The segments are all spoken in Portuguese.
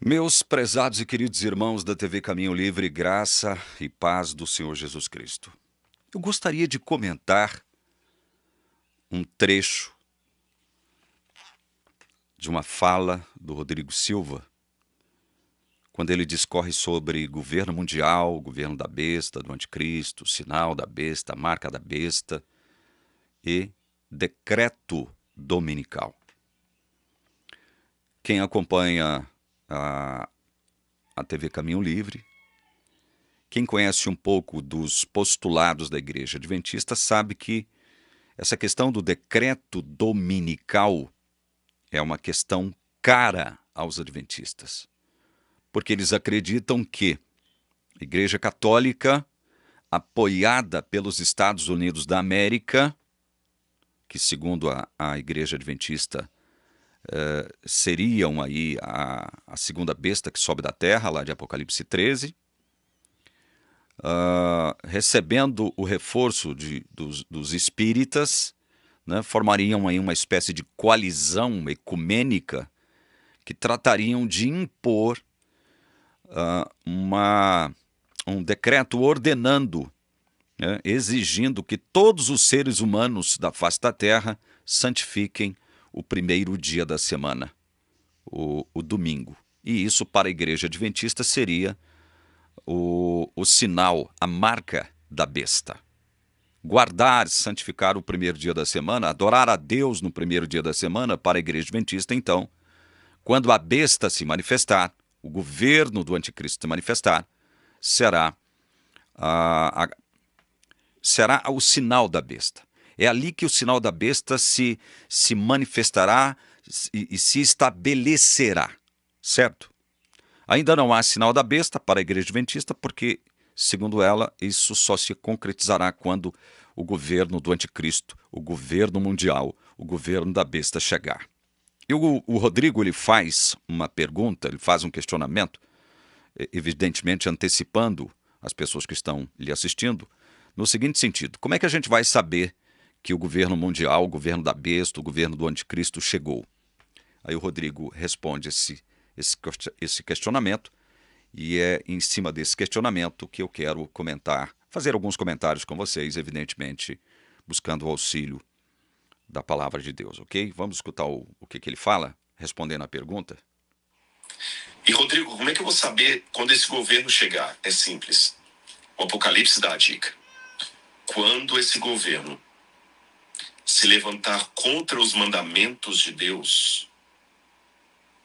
Meus prezados e queridos irmãos da TV Caminho Livre, graça e paz do Senhor Jesus Cristo. Eu gostaria de comentar um trecho de uma fala do Rodrigo Silva, quando ele discorre sobre governo mundial, governo da besta, do anticristo, sinal da besta, marca da besta e decreto dominical. Quem acompanha a TV Caminho Livre, quem conhece um pouco dos postulados da Igreja Adventista sabe que essa questão do decreto dominical é uma questão cara aos adventistas, porque eles acreditam que a Igreja Católica, apoiada pelos Estados Unidos da América, que segundo a Igreja Adventista seriam aí a segunda besta que sobe da terra, lá de Apocalipse 13, recebendo o reforço dos espíritas, né, formariam aí uma espécie de coalizão ecumênica que tratariam de impor um decreto ordenando, né, exigindo que todos os seres humanos da face da terra santifiquem o primeiro dia da semana, o domingo. E isso para a Igreja Adventista seria o sinal, a marca da besta. Guardar, santificar o primeiro dia da semana, adorar a Deus no primeiro dia da semana, para a Igreja Adventista, então, quando a besta se manifestar, o governo do anticristo se manifestar, será o sinal da besta. É ali que o sinal da besta se manifestará e se estabelecerá, certo? Ainda não há sinal da besta para a Igreja Adventista, porque, segundo ela, isso só se concretizará quando o governo do anticristo, o governo mundial, o governo da besta chegar. E o Rodrigo ele faz uma pergunta, ele faz um questionamento, evidentemente antecipando as pessoas que estão lhe assistindo, no seguinte sentido: como é que a gente vai saber que o governo mundial, o governo da besta, o governo do anticristo chegou? Aí o Rodrigo responde esse questionamento, e é em cima desse questionamento que eu quero fazer alguns comentários com vocês, evidentemente buscando o auxílio da palavra de Deus, ok? Vamos escutar o que ele fala, respondendo à pergunta. E Rodrigo, como é que eu vou saber quando esse governo chegar? É simples. O Apocalipse dá a dica. Quando esse governo se levantar contra os mandamentos de Deus,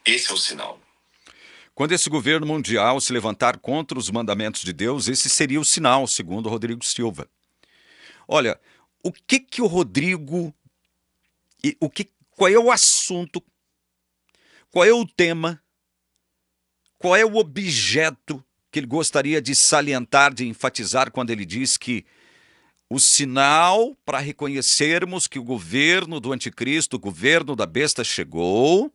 esse é o sinal. Quando esse governo mundial se levantar contra os mandamentos de Deus, esse seria o sinal, segundo o Rodrigo Silva. Olha, o que o Rodrigo... Qual é o assunto? Qual é o tema? Qual é o objeto que ele gostaria de salientar, de enfatizar, quando ele diz que o sinal para reconhecermos que o governo do anticristo, o governo da besta chegou,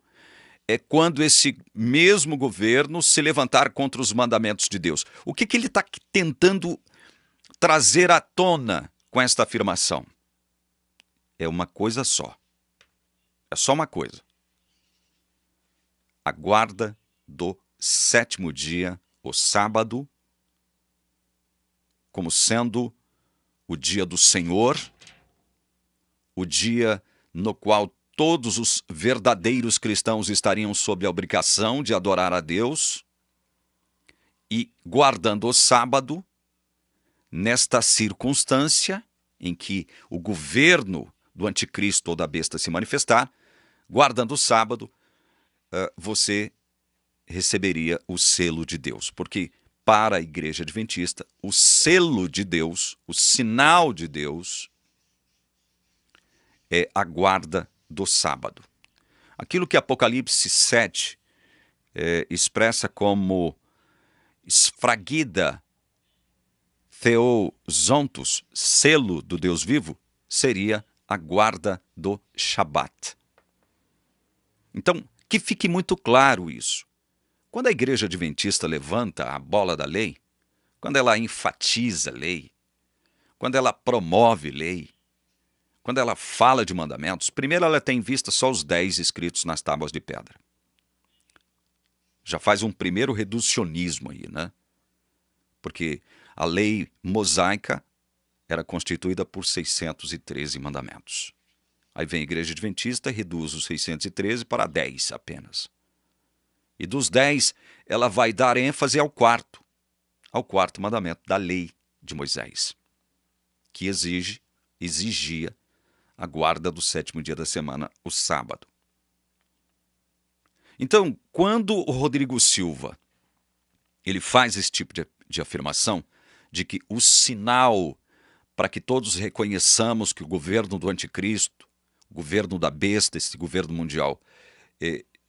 é quando esse mesmo governo se levantar contra os mandamentos de Deus? O que ele está tentando trazer à tona com esta afirmação? É uma coisa só. É só uma coisa. A guarda do sétimo dia, o sábado, como sendo o dia do Senhor, o dia no qual todos os verdadeiros cristãos estariam sob a obrigação de adorar a Deus, e guardando o sábado, nesta circunstância em que o governo do anticristo ou da besta se manifestar, guardando o sábado, você receberia o selo de Deus. Porque para a Igreja Adventista, o selo de Deus, o sinal de Deus, é a guarda do sábado. Aquilo que Apocalipse 7 expressa como esfragida theozontos, selo do Deus vivo, seria a guarda do Shabat. Então, que fique muito claro isso. Quando a Igreja Adventista levanta a bola da lei, quando ela enfatiza lei, quando ela promove lei, quando ela fala de mandamentos, primeiro ela tem em vista só os 10 escritos nas tábuas de pedra. Já faz um primeiro reducionismo aí, né? Porque a lei mosaica era constituída por 613 mandamentos. Aí vem a Igreja Adventista e reduz os 613 para 10 apenas. E dos 10, ela vai dar ênfase ao quarto mandamento da lei de Moisés, que exigia a guarda do 7º dia da semana, o sábado. Então, quando o Rodrigo Silva ele faz esse tipo de afirmação, de que o sinal para que todos reconheçamos que o governo do anticristo, o governo da besta, esse governo mundial,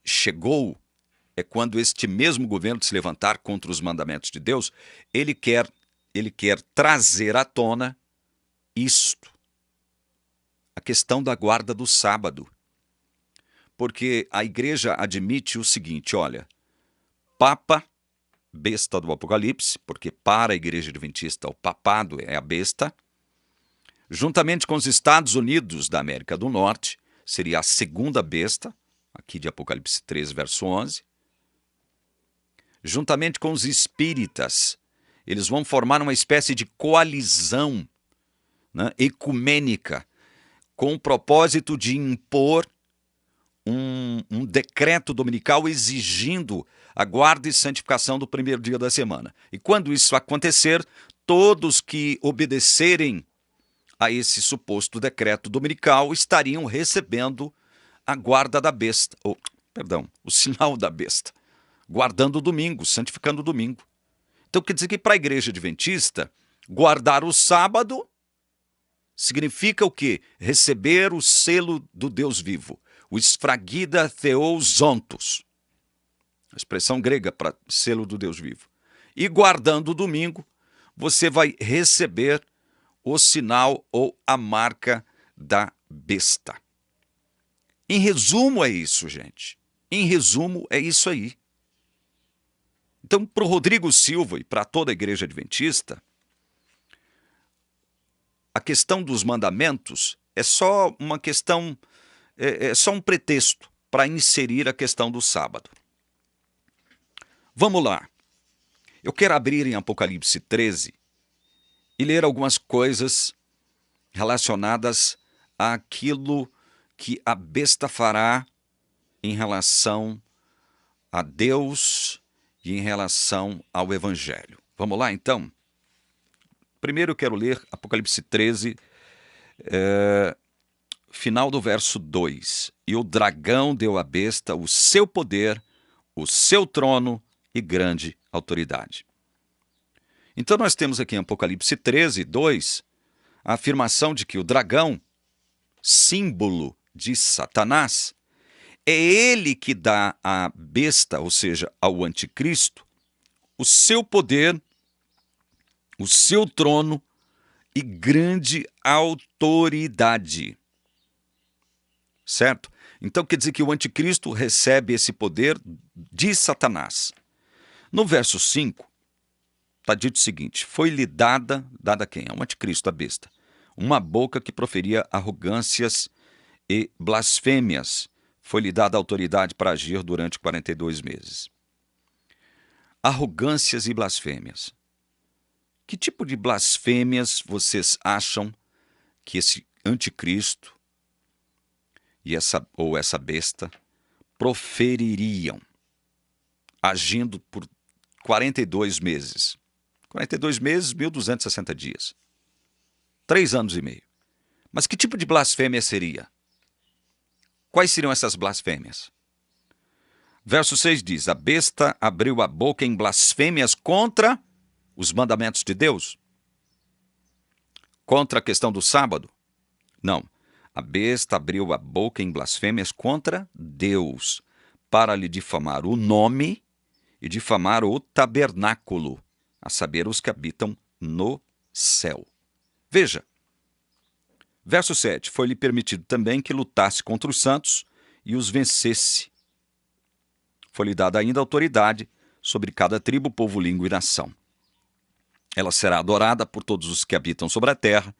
chegou, é quando este mesmo governo se levantar contra os mandamentos de Deus, ele quer trazer à tona isto, a questão da guarda do sábado. Porque a igreja admite o seguinte, olha, Papa, besta do Apocalipse, porque para a Igreja Adventista o papado é a besta, juntamente com os Estados Unidos da América do Norte, seria a segunda besta, aqui de Apocalipse 13, verso 11, juntamente com os espíritas, eles vão formar uma espécie de coalizão, né, ecumênica, com o propósito de impor um decreto dominical exigindo a guarda e santificação do primeiro dia da semana. E quando isso acontecer, todos que obedecerem a esse suposto decreto dominical estariam recebendo a guarda da besta, o sinal da besta, guardando o domingo, santificando o domingo. Então quer dizer que para a Igreja Adventista, guardar o sábado significa o quê? Receber o selo do Deus vivo, o esfragida theos ontos, a expressão grega para selo do Deus vivo. E guardando o domingo, você vai receber o sinal ou a marca da besta. Em resumo é isso, gente. Em resumo é isso aí. Então, para o Rodrigo Silva e para toda a Igreja Adventista, a questão dos mandamentos é só uma questão, é só um pretexto para inserir a questão do sábado. Vamos lá. Eu quero abrir em Apocalipse 13 e ler algumas coisas relacionadas àquilo que a besta fará em relação a Deus e em relação ao Evangelho. Vamos lá, então? Primeiro eu quero ler Apocalipse 13, final do verso 2. E o dragão deu à besta o seu poder, o seu trono e grande autoridade. Então nós temos aqui em Apocalipse 13, 2, a afirmação de que o dragão, símbolo de Satanás, é ele que dá à besta, ou seja, ao anticristo, o seu poder, o seu trono e grande autoridade. Certo? Então quer dizer que o anticristo recebe esse poder de Satanás. No verso 5, está dito o seguinte: foi-lhe dada a quem? Ao anticristo, a besta, uma boca que proferia arrogâncias e blasfêmias. Foi-lhe dada autoridade para agir durante 42 meses. Arrogâncias e blasfêmias. Que tipo de blasfêmias vocês acham que esse anticristo e essa besta profeririam, agindo por 42 meses? 42 meses, 1.260 dias. 3 anos e meio. Mas que tipo de blasfêmia seria? Quais seriam essas blasfêmias? Verso 6 diz: a besta abriu a boca em blasfêmias contra os mandamentos de Deus? Contra a questão do sábado? Não. A besta abriu a boca em blasfêmias contra Deus, para lhe difamar o nome e difamar o tabernáculo, a saber, os que habitam no céu. Veja, verso 7, foi-lhe permitido também que lutasse contra os santos e os vencesse. Foi-lhe dada ainda autoridade sobre cada tribo, povo, língua e nação. Ela será adorada por todos os que habitam sobre a terra,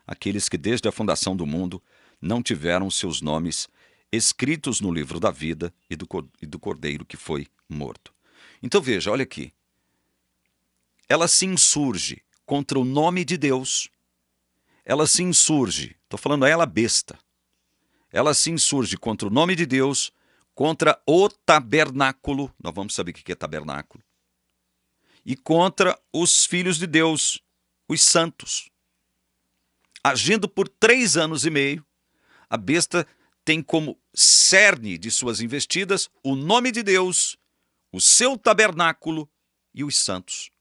aqueles que desde a fundação do mundo não tiveram seus nomes escritos no livro da vida e do cordeiro que foi morto. Então veja, olha aqui. Ela se insurge contra o nome de Deus. Ela se insurge, estou falando a ela besta. Ela se insurge contra o nome de Deus, contra o tabernáculo, nós vamos saber o que é tabernáculo, e contra os filhos de Deus, os santos. Agindo por 3 anos e meio, a besta tem como cerne de suas investidas o nome de Deus, o seu tabernáculo e os santos.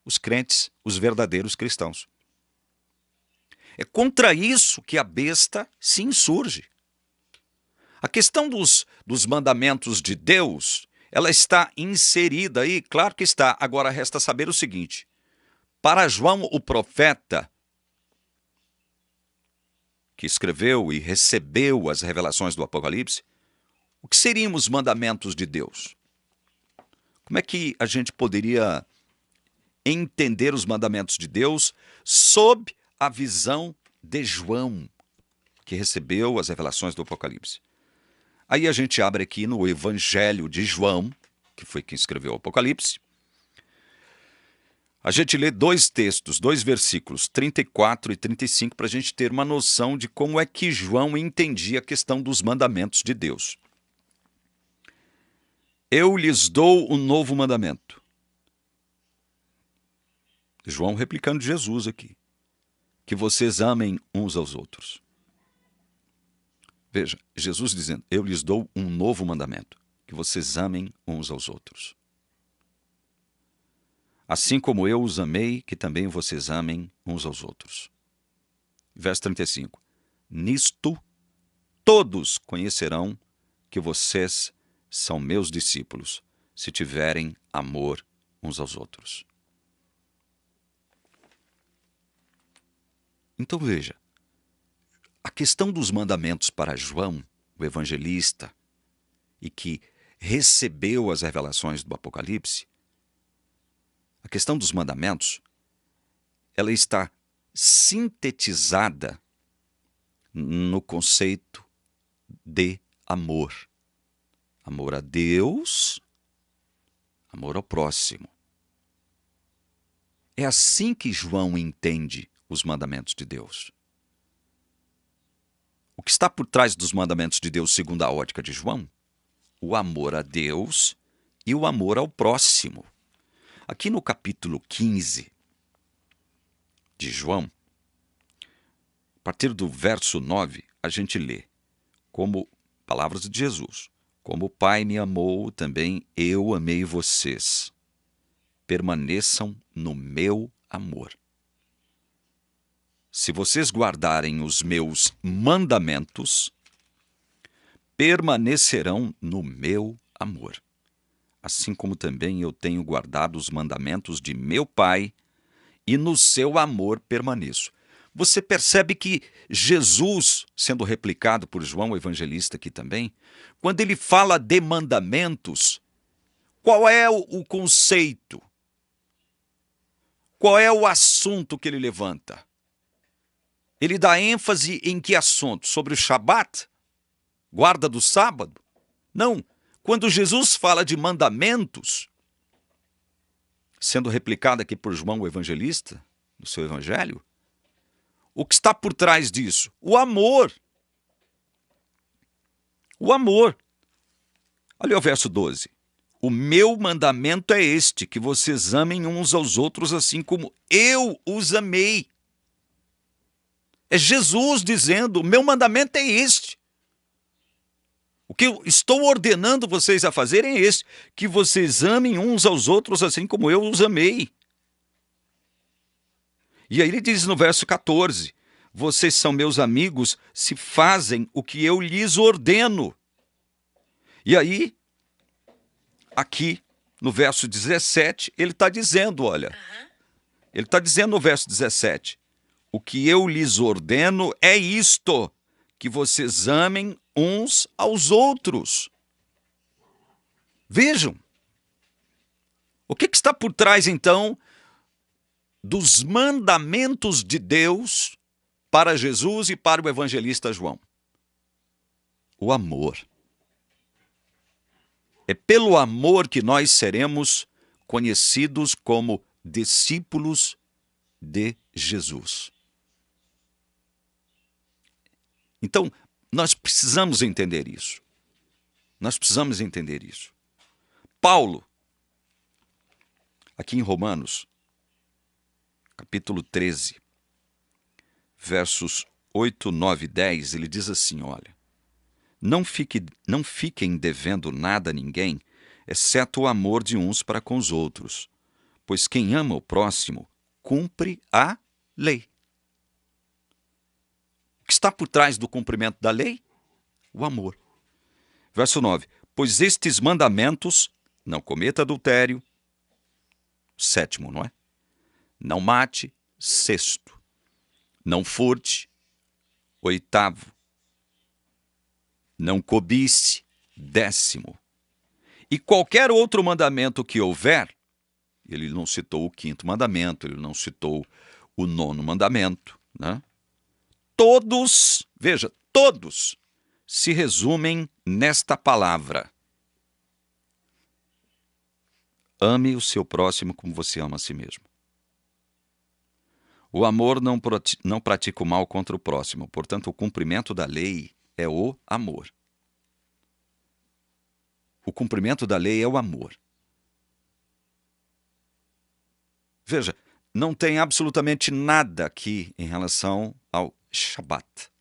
Os crentes, os verdadeiros cristãos. É contra isso que a besta se insurge. A questão dos mandamentos de Deus, ela está inserida aí, claro que está. Agora resta saber o seguinte: para João o profeta, que escreveu e recebeu as revelações do Apocalipse, o que seriam os mandamentos de Deus? Como é que a gente poderia entender os mandamentos de Deus sob a visão de João, que recebeu as revelações do Apocalipse? Aí a gente abre aqui no Evangelho de João, que foi quem escreveu o Apocalipse. A gente lê 2 textos, 2 versículos, 34 e 35, para a gente ter uma noção de como é que João entendia a questão dos mandamentos de Deus. Eu lhes dou um novo mandamento. João replicando Jesus aqui. Que vocês amem uns aos outros. Veja, Jesus dizendo, eu lhes dou um novo mandamento. Que vocês amem uns aos outros. Assim como eu os amei, que também vocês amem uns aos outros. Verso 35. Nisto todos conhecerão que vocês são meus discípulos, se tiverem amor uns aos outros. Então veja, a questão dos mandamentos para João, o evangelista, e que recebeu as revelações do Apocalipse, a questão dos mandamentos, ela está sintetizada no conceito de amor. Amor a Deus, amor ao próximo. É assim que João entende os mandamentos de Deus. O que está por trás dos mandamentos de Deus, segundo a ótica de João? O amor a Deus e o amor ao próximo. Aqui no capítulo 15 de João, a partir do verso 9, a gente lê, como palavras de Jesus, como o Pai me amou, também eu amei vocês. Permaneçam no meu amor. Se vocês guardarem os meus mandamentos, permanecerão no meu amor. Assim como também eu tenho guardado os mandamentos de meu Pai, e no seu amor permaneço. Você percebe que Jesus, sendo replicado por João o evangelista aqui também, quando ele fala de mandamentos, qual é o conceito? Qual é o assunto que ele levanta? Ele dá ênfase em que assunto? Sobre o Shabat? Guarda do sábado? Não. Quando Jesus fala de mandamentos, sendo replicado aqui por João o evangelista, no seu evangelho, o que está por trás disso? O amor. O amor. Olha o verso 12. O meu mandamento é este, que vocês amem uns aos outros assim como eu os amei. É Jesus dizendo, o meu mandamento é este. O que eu estou ordenando vocês a fazerem é este, que vocês amem uns aos outros assim como eu os amei. E aí ele diz no verso 14, vocês são meus amigos se fazem o que eu lhes ordeno. E aí, aqui no verso 17, ele está dizendo, olha, ele está dizendo no verso 17, o que eu lhes ordeno é isto, que vocês amem uns aos outros. Vejam, o que está por trás então dos mandamentos de Deus para Jesus e para o evangelista João? O amor. É pelo amor que nós seremos conhecidos como discípulos de Jesus. Então, nós precisamos entender isso. Nós precisamos entender isso. Paulo, aqui em Romanos, capítulo 13, versos 8, 9 e 10, ele diz assim, olha, não fiquem devendo nada a ninguém, exceto o amor de uns para com os outros, pois quem ama o próximo cumpre a lei. O que está por trás do cumprimento da lei? O amor. Verso 9. Pois estes mandamentos, não cometa adultério, sétimo, não é? Não mate, sexto. Não furte, oitavo. Não cobice, décimo. E qualquer outro mandamento que houver, ele não citou o quinto mandamento, ele não citou o nono mandamento, né? Todos, veja, todos se resumem nesta palavra. Ame o seu próximo como você ama a si mesmo. O amor não pratica o mal contra o próximo, portanto, o cumprimento da lei é o amor. O cumprimento da lei é o amor. Veja, não tem absolutamente nada aqui em relação ao Shabat,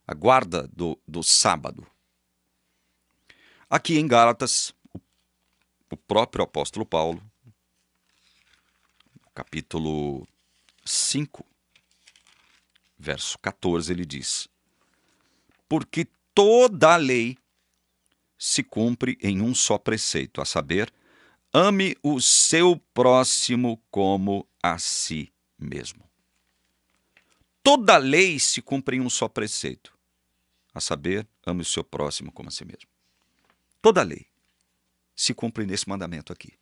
a guarda do sábado. Aqui em Gálatas, o próprio apóstolo Paulo, capítulo 5, verso 14, ele diz: porque toda a lei se cumpre em um só preceito, a saber, ame o seu próximo como a si mesmo. Toda a lei se cumpre em um só preceito, a saber, ame o seu próximo como a si mesmo. Toda a lei se cumpre nesse mandamento aqui.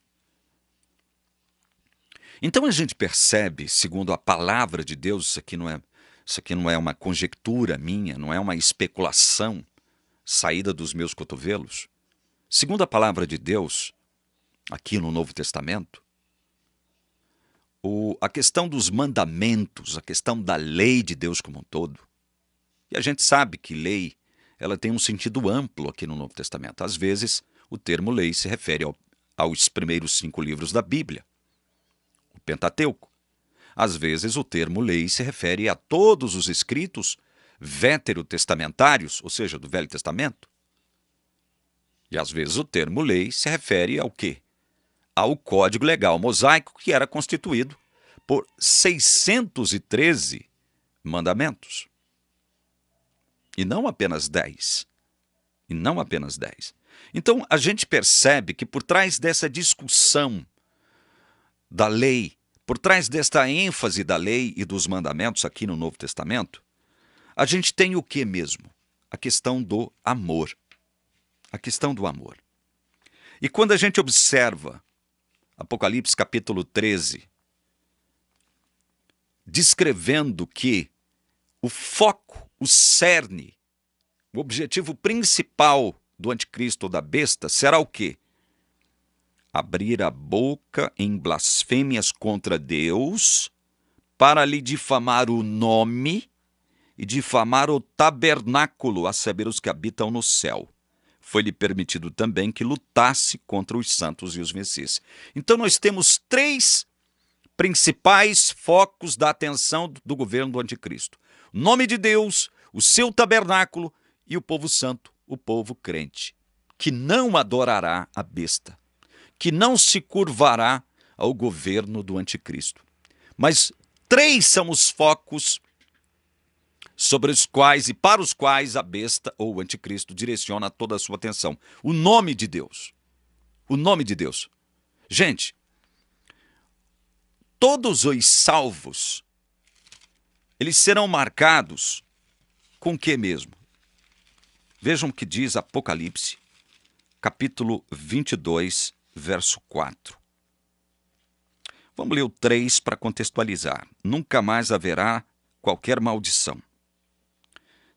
Então a gente percebe, segundo a palavra de Deus, isso aqui não é uma conjectura minha, não é uma especulação saída dos meus cotovelos. Segundo a palavra de Deus, aqui no Novo Testamento, a questão dos mandamentos, a questão da lei de Deus como um todo, e a gente sabe que lei, ela tem um sentido amplo aqui no Novo Testamento. Às vezes, o termo lei se refere aos primeiros 5 livros da Bíblia, o Pentateuco. Às vezes, o termo lei se refere a todos os escritos veterotestamentários, ou seja, do Velho Testamento. E às vezes o termo lei se refere ao quê? Ao Código Legal Mosaico, que era constituído por 613 mandamentos. E não apenas 10. E não apenas 10. Então, a gente percebe que por trás dessa discussão da lei, por trás desta ênfase da lei e dos mandamentos aqui no Novo Testamento, a gente tem o que mesmo? A questão do amor. A questão do amor. E quando a gente observa Apocalipse capítulo 13, descrevendo que o foco, o cerne, o objetivo principal do anticristo ou da besta será o quê? Abrir a boca em blasfêmias contra Deus para lhe difamar o nome e difamar o tabernáculo, a saber, os que habitam no céu. Foi-lhe permitido também que lutasse contra os santos e os vencesse. Então nós temos 3 principais focos da atenção do governo do anticristo: o nome de Deus, o seu tabernáculo e o povo santo, o povo crente, que não adorará a besta, que não se curvará ao governo do anticristo. Mas 3 são os focos sobre os quais e para os quais a besta ou o anticristo direciona toda a sua atenção. O nome de Deus. O nome de Deus. Gente, todos os salvos, eles serão marcados com o que mesmo? Vejam o que diz Apocalipse, capítulo 22, verso 4. Vamos ler o 3 para contextualizar. Nunca mais haverá qualquer maldição.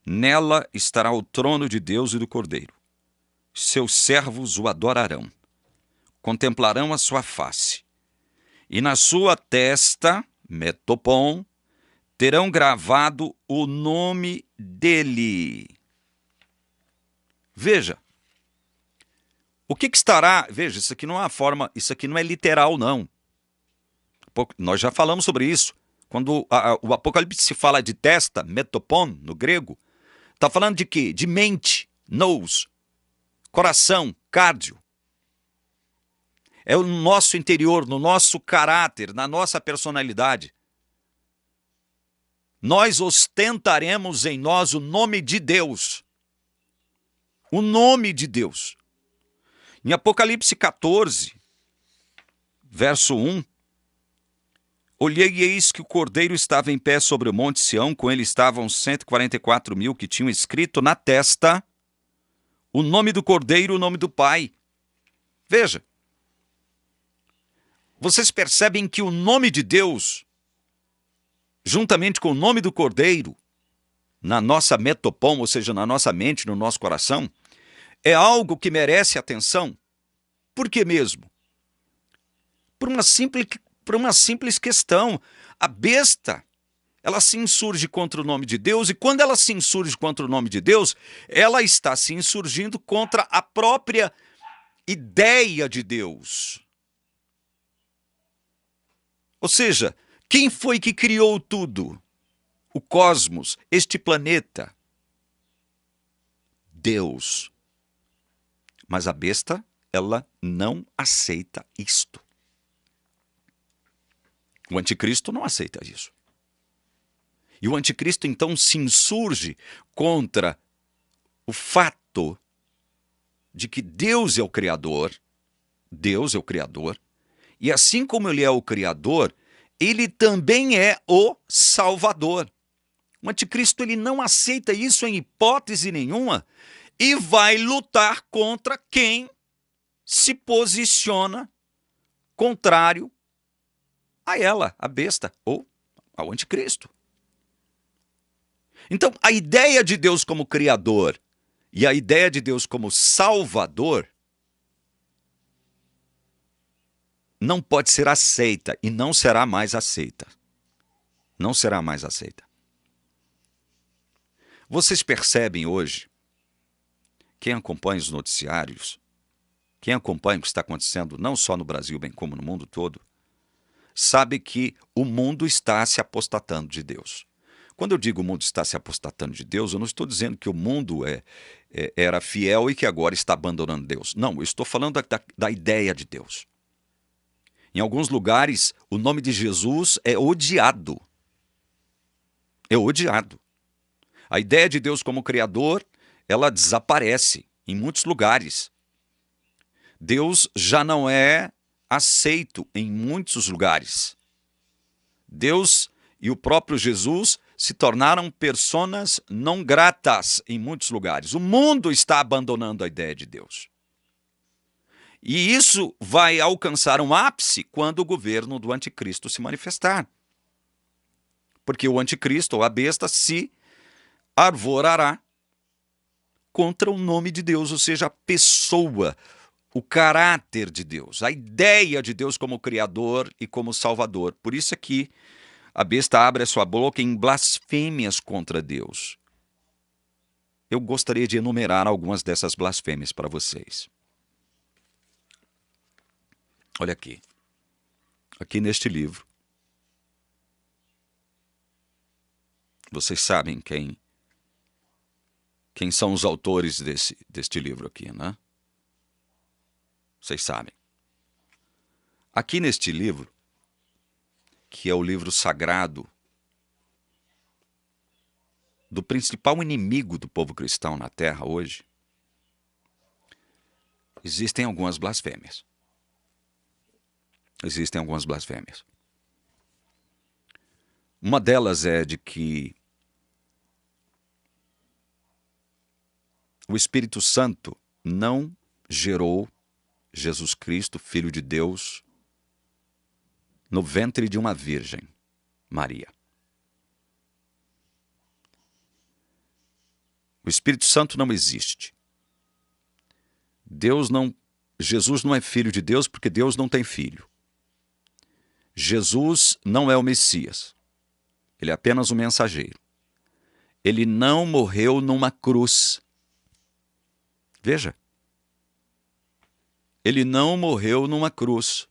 Nela estará o trono de Deus e do Cordeiro. seus servos o adorarão, contemplarão a sua face, e na sua testa, metopom, terão gravado o nome dele. Veja, o que estará... Veja, isso aqui não é uma forma, isso aqui não é literal, não. Nós já falamos sobre isso. Quando o Apocalipse se fala de testa, metopon, no grego, está falando de quê? De mente, nous, coração, cardio. É o nosso interior, no nosso caráter, na nossa personalidade. Nós ostentaremos em nós o nome de Deus. O nome de Deus. Em Apocalipse 14, verso 1, olhei e eis que o Cordeiro estava em pé sobre o monte Sião, com ele estavam 144.000 que tinham escrito na testa o nome do Cordeiro e o nome do Pai. Veja, vocês percebem que o nome de Deus, juntamente com o nome do Cordeiro, na nossa metopom, ou seja, na nossa mente, no nosso coração, é algo que merece atenção. Por que mesmo? Por uma simples questão. A besta, ela se insurge contra o nome de Deus, e quando ela se insurge contra o nome de Deus, ela está se insurgindo contra a própria ideia de Deus. Ou seja, quem foi que criou tudo? O cosmos, este planeta? Deus. Mas a besta, ela não aceita isto. O anticristo não aceita isso. E o anticristo, então, se insurge contra o fato de que Deus é o Criador, e assim como ele é o Criador, ele também é o Salvador. O anticristo, ele não aceita isso em hipótese nenhuma e vai lutar contra quem se posiciona contrário a ela, a besta, ou ao anticristo. Então, a ideia de Deus como Criador e a ideia de Deus como Salvador não pode ser aceita e não será mais aceita. Não será mais aceita. Vocês percebem hoje, quem acompanha os noticiários, quem acompanha o que está acontecendo não só no Brasil, bem como no mundo todo, sabe que o mundo está se apostatando de Deus. Quando eu digo o mundo está se apostatando de Deus, eu não estou dizendo que o mundo era fiel e que agora está abandonando Deus. Não, eu estou falando da ideia de Deus. Em alguns lugares, o nome de Jesus é odiado. É odiado. A ideia de Deus como Criador, ela desaparece em muitos lugares. Deus já não é aceito em muitos lugares. Deus e o próprio Jesus se tornaram personas não gratas em muitos lugares. O mundo está abandonando a ideia de Deus. E isso vai alcançar um ápice quando o governo do anticristo se manifestar. Porque o anticristo, ou a besta, se arvorará contra o nome de Deus, ou seja, a pessoa, o caráter de Deus, a ideia de Deus como Criador e como Salvador. Por isso é que a besta abre a sua boca em blasfêmias contra Deus. Eu gostaria de enumerar algumas dessas blasfêmias para vocês. Olha aqui. Aqui neste livro. Vocês sabem quem são os autores deste livro aqui, né? Vocês sabem. Aqui neste livro, que é o livro sagrado do principal inimigo do povo cristão na Terra hoje, existem algumas blasfêmias. Existem algumas blasfêmias. Uma delas é de que o Espírito Santo não gerou Jesus Cristo, Filho de Deus, no ventre de uma virgem, Maria. O Espírito Santo não existe. Jesus não é filho de Deus porque Deus não tem filho. Jesus não é o Messias. Ele é apenas um mensageiro. Ele não morreu numa cruz. Veja. Ele não morreu numa cruz.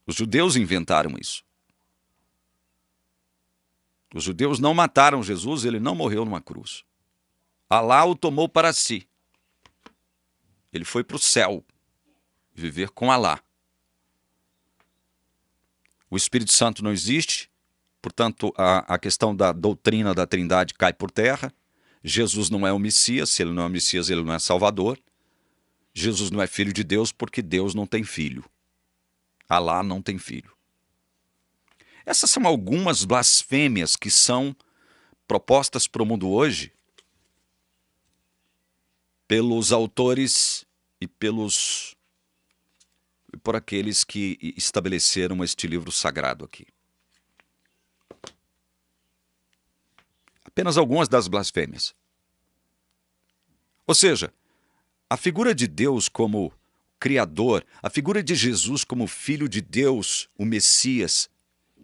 Os judeus inventaram isso. Os judeus não mataram Jesus, ele não morreu numa cruz. Alá o tomou para si. Ele foi para o céu, viver com Alá. O Espírito Santo não existe, portanto, a questão da doutrina da Trindade cai por terra. Jesus não é o Messias, se ele não é o Messias, ele não é Salvador. Jesus não é filho de Deus porque Deus não tem filho. Alá não tem filho. Essas são algumas blasfêmias que são propostas para o mundo hoje pelos autores e por aqueles que estabeleceram este livro sagrado aqui. Apenas algumas das blasfêmias. Ou seja, a figura de Deus como Criador, a figura de Jesus como Filho de Deus, o Messias,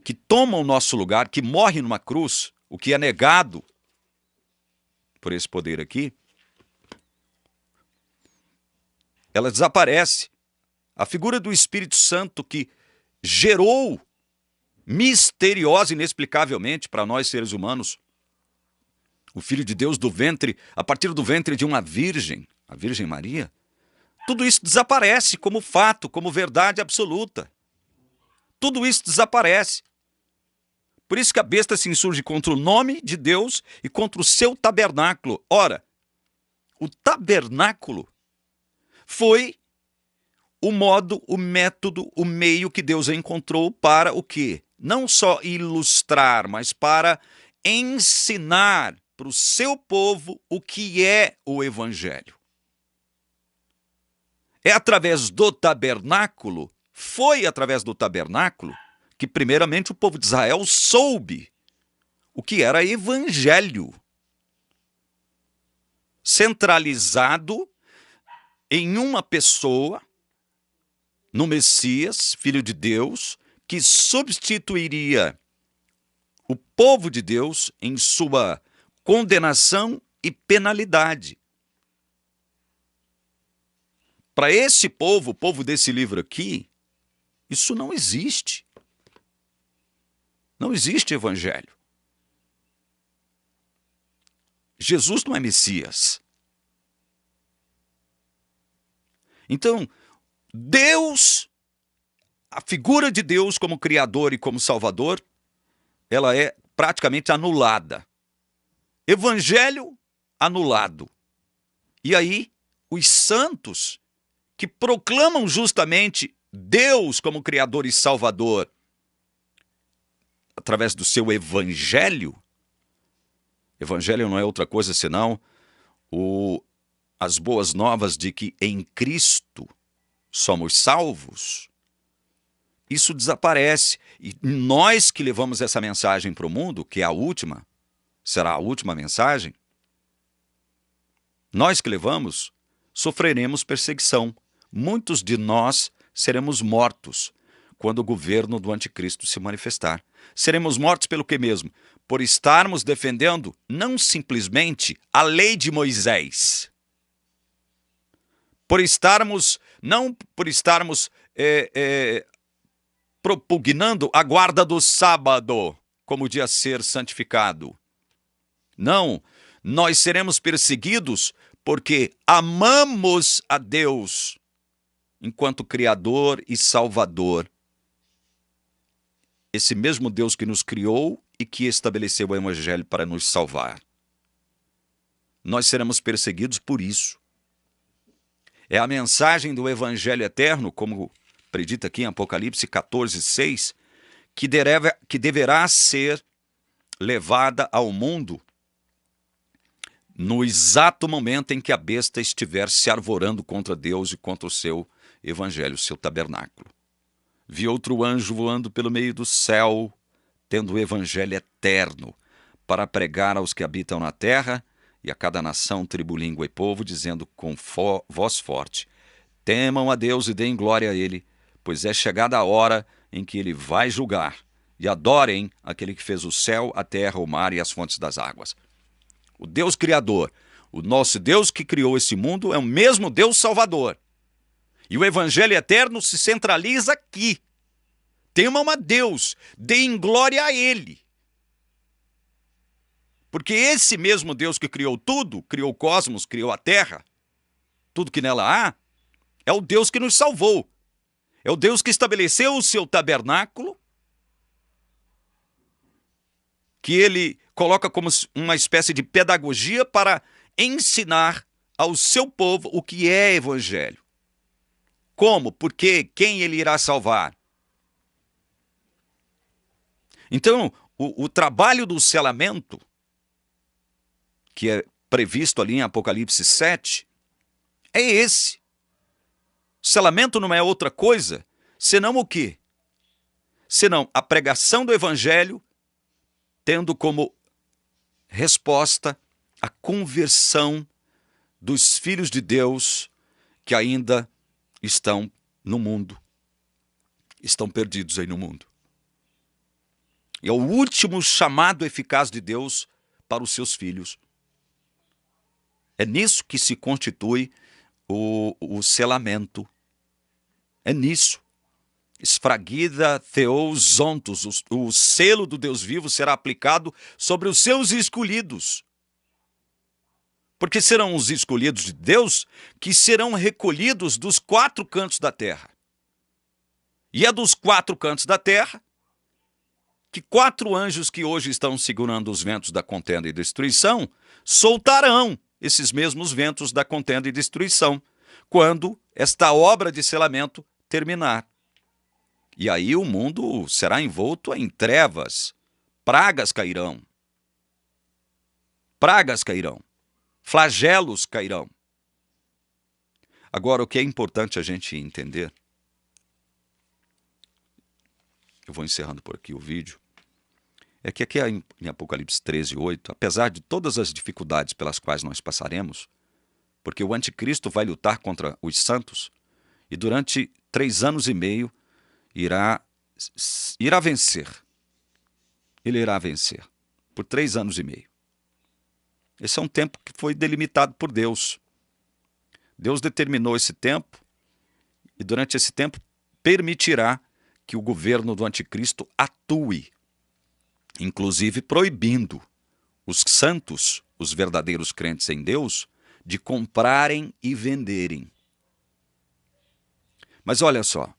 que toma o nosso lugar, que morre numa cruz, o que é negado por esse poder aqui, ela desaparece. A figura do Espírito Santo que gerou misteriosa e inexplicavelmente para nós seres humanos o Filho de Deus do ventre, a partir do ventre de uma virgem, a Virgem Maria, tudo isso desaparece como fato, como verdade absoluta. Tudo isso desaparece. Por isso que a besta se insurge contra o nome de Deus e contra o seu tabernáculo. Ora, o tabernáculo foi o modo, o método, o meio que Deus encontrou para o quê? Não só ilustrar, mas para ensinar para o seu povo o que é o Evangelho. É através do tabernáculo, foi através do tabernáculo, que primeiramente o povo de Israel soube o que era Evangelho. Centralizado em uma pessoa, no Messias, Filho de Deus, que substituiria o povo de Deus em sua condenação e penalidade. Para esse povo, o povo desse livro aqui, isso não existe. Não existe Evangelho. Jesus não é Messias. Então, Deus, a figura de Deus como Criador e como Salvador, ela é praticamente anulada. Evangelho anulado. E aí, os santos que proclamam justamente Deus como Criador e Salvador através do seu Evangelho. Evangelho não é outra coisa senão as boas novas de que em Cristo somos salvos. Isso desaparece. E nós que levamos essa mensagem para o mundo, que é a última, será a última mensagem, nós que levamos, sofreremos perseguição. Muitos de nós seremos mortos quando o governo do anticristo se manifestar. Seremos mortos pelo que mesmo? Por estarmos defendendo não simplesmente a lei de Moisés. Não por estarmos propugnando a guarda do sábado como dia a ser santificado. Não, nós seremos perseguidos porque amamos a Deus enquanto Criador e Salvador. Esse mesmo Deus que nos criou e que estabeleceu o Evangelho para nos salvar. Nós seremos perseguidos por isso. É a mensagem do Evangelho eterno, como predita aqui em Apocalipse 14:6, que deverá ser levada ao mundo no exato momento em que a besta estiver se arvorando contra Deus e contra o seu Evangelho, o seu tabernáculo. Vi outro anjo voando pelo meio do céu, tendo o Evangelho eterno, para pregar aos que habitam na terra e a cada nação, tribo, língua e povo, dizendo com voz forte: temam a Deus e deem glória a Ele, pois é chegada a hora em que Ele vai julgar, e adorem aquele que fez o céu, a terra, o mar e as fontes das águas. O Deus Criador, o nosso Deus que criou esse mundo, é o mesmo Deus Salvador. E o Evangelho eterno se centraliza aqui. Temam a Deus, deem glória a Ele. Porque esse mesmo Deus que criou tudo, criou o cosmos, criou a terra, tudo que nela há, é o Deus que nos salvou. É o Deus que estabeleceu o seu tabernáculo, que Ele coloca como uma espécie de pedagogia para ensinar ao seu povo o que é Evangelho. Como? Por quê? Quem Ele irá salvar? Então, o trabalho do selamento, que é previsto ali em Apocalipse 7, é esse. O selamento não é outra coisa senão o quê? Senão a pregação do Evangelho, tendo como resposta a conversão dos filhos de Deus que ainda estão no mundo, estão perdidos aí no mundo. É o último chamado eficaz de Deus para os seus filhos. É nisso que se constitui o selamento. É nisso. Esfragida theos ontos, o selo do Deus vivo será aplicado sobre os seus escolhidos. Porque serão os escolhidos de Deus que serão recolhidos dos 4 cantos da terra. E é dos 4 cantos da terra que 4 anjos que hoje estão segurando os ventos da contenda e destruição soltarão esses mesmos ventos da contenda e destruição quando esta obra de selamento terminar. E aí o mundo será envolto em trevas, pragas cairão. Pragas cairão. Flagelos cairão. Agora, o que é importante a gente entender, eu vou encerrando por aqui o vídeo, é que aqui em Apocalipse 13:8, apesar de todas as dificuldades pelas quais nós passaremos, porque o anticristo vai lutar contra os santos e durante 3 anos e meio irá vencer. Ele irá vencer por 3 anos e meio. Esse é um tempo que foi delimitado por Deus. Deus determinou esse tempo e durante esse tempo permitirá que o governo do anticristo atue, inclusive proibindo os santos, os verdadeiros crentes em Deus, de comprarem e venderem. Mas olha só,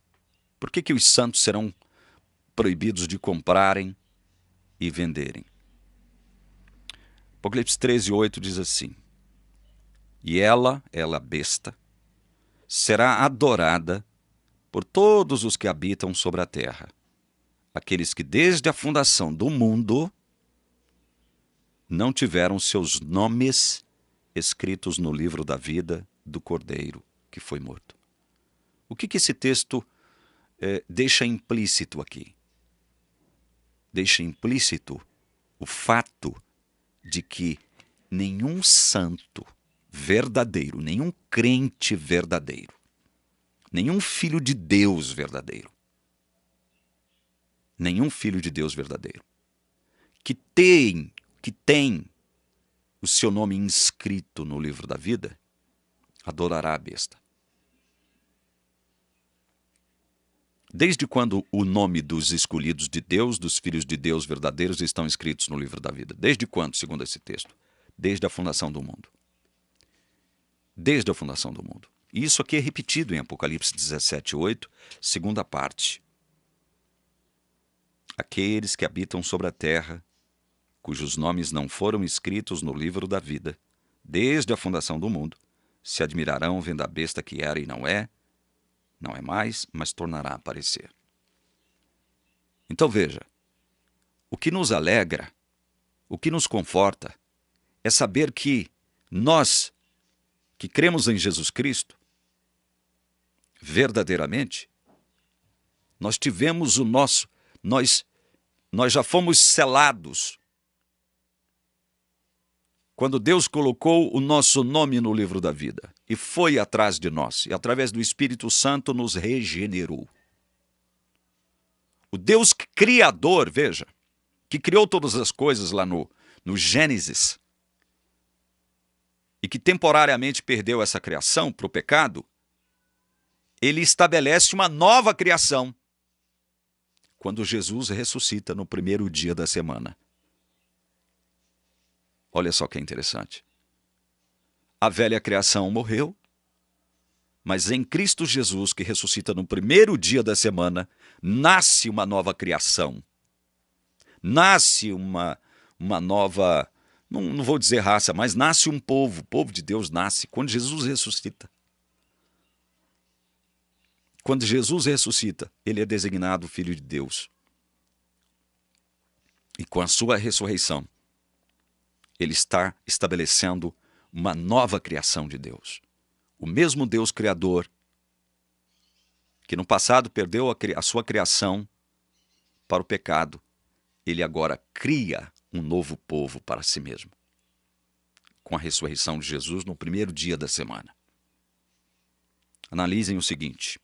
por que os santos serão proibidos de comprarem e venderem? Apocalipse 13:8 diz assim: e ela, besta, será adorada por todos os que habitam sobre a terra, aqueles que desde a fundação do mundo não tiveram seus nomes escritos no livro da vida do Cordeiro que foi morto. O que esse texto deixa implícito aqui? Deixa implícito o fato de que nenhum santo verdadeiro, nenhum crente verdadeiro, nenhum filho de Deus verdadeiro, que tem o seu nome inscrito no livro da vida, adorará a besta. Desde quando o nome dos escolhidos de Deus, dos filhos de Deus verdadeiros, estão escritos no livro da vida? Desde quando, segundo esse texto? Desde a fundação do mundo. Desde a fundação do mundo. E isso aqui é repetido em Apocalipse 17:8, segunda parte. Aqueles que habitam sobre a terra, cujos nomes não foram escritos no livro da vida, desde a fundação do mundo, se admirarão vendo a besta que era e não é mais, mas tornará a aparecer. Então veja, o que nos alegra, o que nos conforta, é saber que nós, que cremos em Jesus Cristo, verdadeiramente, nós tivemos nós já fomos selados quando Deus colocou o nosso nome no livro da vida e foi atrás de nós, e através do Espírito Santo nos regenerou. O Deus criador, veja, que criou todas as coisas lá no Gênesis, e que temporariamente perdeu essa criação para o pecado, ele estabelece uma nova criação quando Jesus ressuscita no primeiro dia da semana. Olha só que interessante. A velha criação morreu, mas em Cristo Jesus, que ressuscita no primeiro dia da semana, nasce uma nova criação. Nasce uma nova, não vou dizer raça, mas nasce um povo. O povo de Deus nasce quando Jesus ressuscita. Quando Jesus ressuscita, ele é designado Filho de Deus. E com a sua ressurreição, ele está estabelecendo uma nova criação de Deus. O mesmo Deus Criador, que no passado perdeu a sua criação para o pecado, ele agora cria um novo povo para si mesmo. Com a ressurreição de Jesus no primeiro dia da semana. Analisem o seguinte.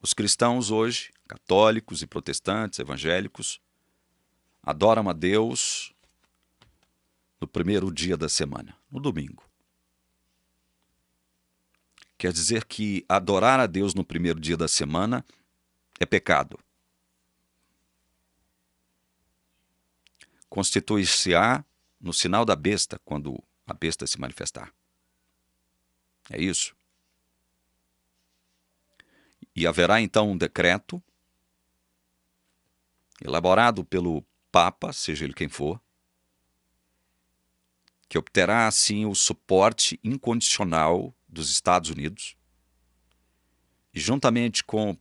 Os cristãos hoje, católicos e protestantes, evangélicos, adoram a Deus no primeiro dia da semana, no domingo. Quer dizer que adorar a Deus no primeiro dia da semana é pecado. Constituir-se-á no sinal da besta, quando a besta se manifestar. É isso. E haverá então um decreto elaborado pelo Papa, seja ele quem for, que obterá assim o suporte incondicional dos Estados Unidos, e juntamente com o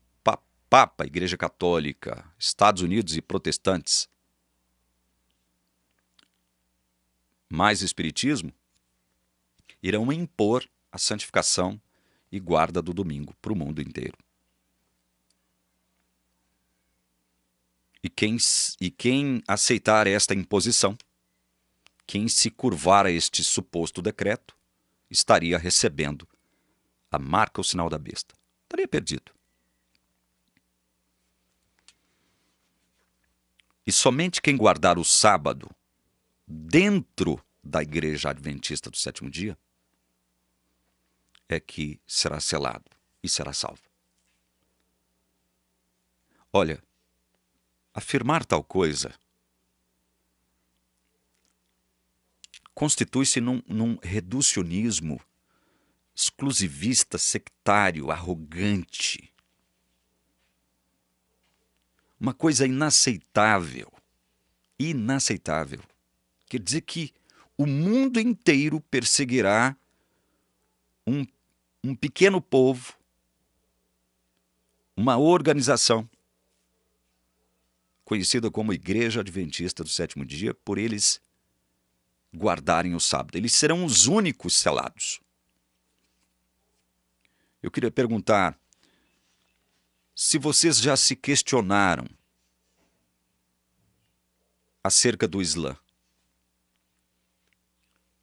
Papa, Igreja Católica, Estados Unidos e protestantes, mais Espiritismo, irão impor a santificação e guarda do domingo para o mundo inteiro. E quem aceitar esta imposição, quem se curvar a este suposto decreto, estaria recebendo a marca, o sinal da besta. Estaria perdido. E somente quem guardar o sábado dentro da Igreja Adventista do sétimo dia é que será selado e será salvo. Olha, afirmar tal coisa constitui-se num reducionismo exclusivista, sectário, arrogante. Uma coisa inaceitável. Inaceitável. Quer dizer que o mundo inteiro perseguirá um pequeno povo, uma organização conhecida como Igreja Adventista do Sétimo Dia, por eles guardarem o sábado. Eles serão os únicos selados. Eu queria perguntar se vocês já se questionaram acerca do Islã.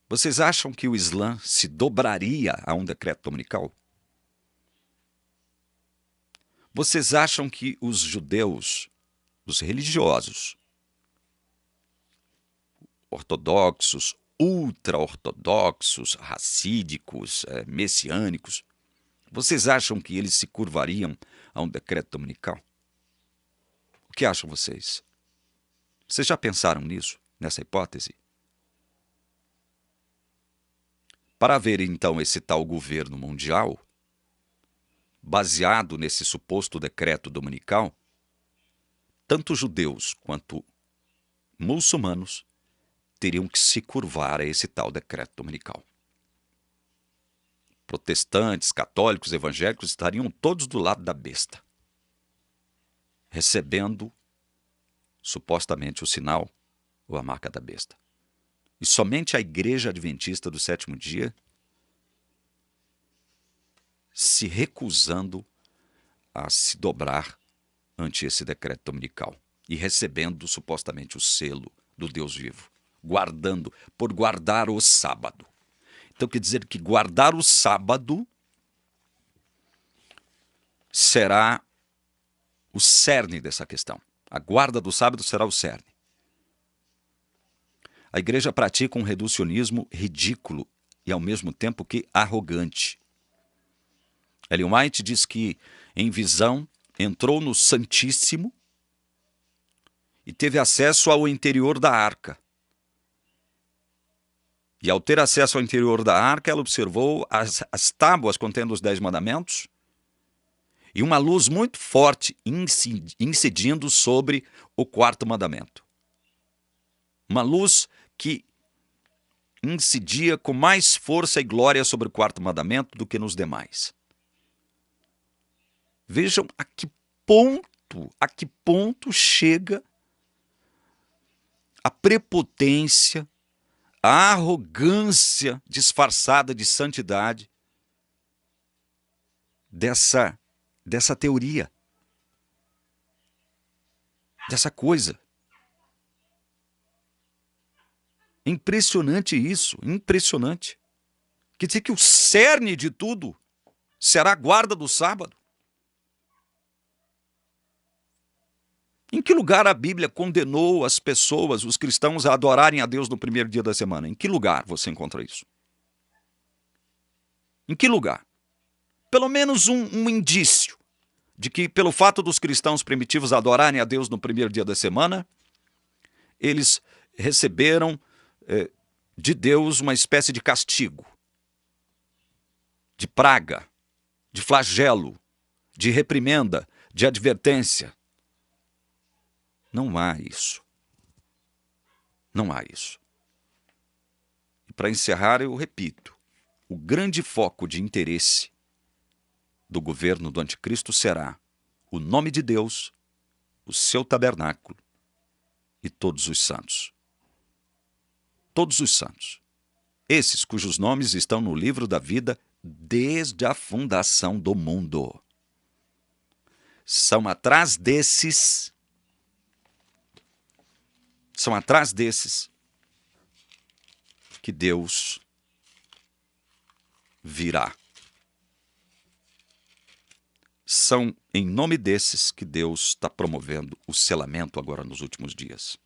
Vocês acham que o Islã se dobraria a um decreto dominical? Vocês acham que os judeus, os religiosos, ortodoxos, ultra-ortodoxos, racídicos, messiânicos, vocês acham que eles se curvariam a um decreto dominical? O que acham vocês? Vocês já pensaram nisso, nessa hipótese? Para haver então esse tal governo mundial, baseado nesse suposto decreto dominical, tanto judeus quanto muçulmanos teriam que se curvar a esse tal decreto dominical. Protestantes, católicos, evangélicos estariam todos do lado da besta, recebendo supostamente o sinal ou a marca da besta. E somente a Igreja Adventista do sétimo dia se recusando a se dobrar ante esse decreto dominical e recebendo supostamente o selo do Deus vivo, guardando, por guardar o sábado. Então quer dizer que guardar o sábado será o cerne dessa questão. A guarda do sábado será o cerne. A igreja pratica um reducionismo ridículo e ao mesmo tempo que arrogante. Ellen White diz que, em visão, entrou no Santíssimo e teve acesso ao interior da arca. E ao ter acesso ao interior da arca, ela observou as tábuas contendo os 10 mandamentos e uma luz muito forte incidindo sobre o 4º mandamento. Uma luz que incidia com mais força e glória sobre o 4º mandamento do que nos demais. Vejam a que ponto chega a prepotência, a arrogância disfarçada de santidade dessa teoria, dessa coisa. Impressionante isso, impressionante. Quer dizer que o cerne de tudo será a guarda do sábado? Em que lugar a Bíblia condenou as pessoas, os cristãos, a adorarem a Deus no primeiro dia da semana? Em que lugar você encontra isso? Em que lugar? Pelo menos um indício de que, pelo fato dos cristãos primitivos adorarem a Deus no primeiro dia da semana, eles receberam de Deus uma espécie de castigo, de praga, de flagelo, de reprimenda, de advertência. Não há isso. Não há isso. E para encerrar, eu repito, o grande foco de interesse do governo do anticristo será o nome de Deus, o seu tabernáculo e todos os santos. Todos os santos. Esses cujos nomes estão no livro da vida desde a fundação do mundo. São atrás desses que Deus virá. São em nome desses que Deus está promovendo o selamento agora nos últimos dias.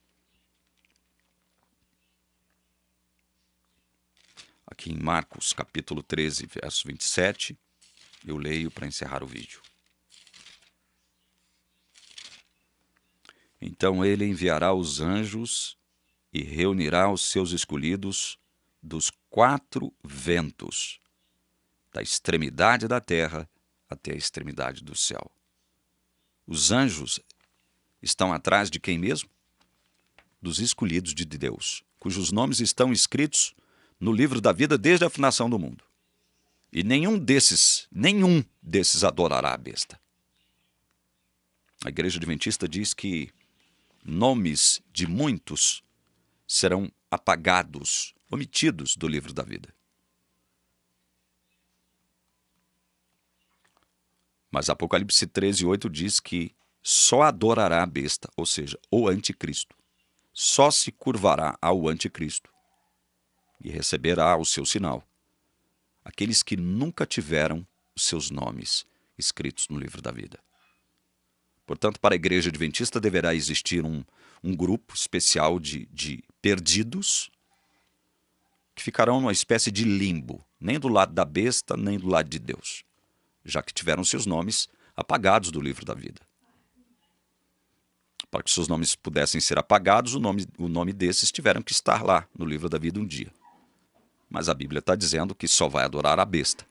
Aqui em Marcos, capítulo 13, verso 27, eu leio para encerrar o vídeo. Então ele enviará os anjos e reunirá os seus escolhidos dos 4 ventos, da extremidade da terra até a extremidade do céu. Os anjos estão atrás de quem mesmo? Dos escolhidos de Deus, cujos nomes estão escritos no livro da vida desde a fundação do mundo. E nenhum desses adorará a besta. A Igreja Adventista diz que nomes de muitos serão apagados, omitidos do livro da vida. Mas Apocalipse 13:8 diz que só adorará a besta, ou seja, o anticristo. Só se curvará ao anticristo e receberá o seu sinal aqueles que nunca tiveram os seus nomes escritos no livro da vida. Portanto, para a Igreja Adventista deverá existir um grupo especial de perdidos que ficarão numa espécie de limbo, nem do lado da besta, nem do lado de Deus, já que tiveram seus nomes apagados do livro da vida. Para que seus nomes pudessem ser apagados, o nome desses tiveram que estar lá no livro da vida um dia. Mas a Bíblia está dizendo que só vai adorar a besta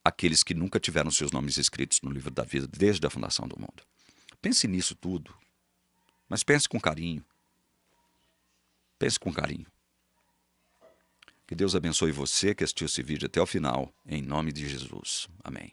aqueles que nunca tiveram seus nomes escritos no livro da vida desde a fundação do mundo. Pense nisso tudo, mas pense com carinho. Pense com carinho. Que Deus abençoe você que assistiu esse vídeo até o final, em nome de Jesus. Amém.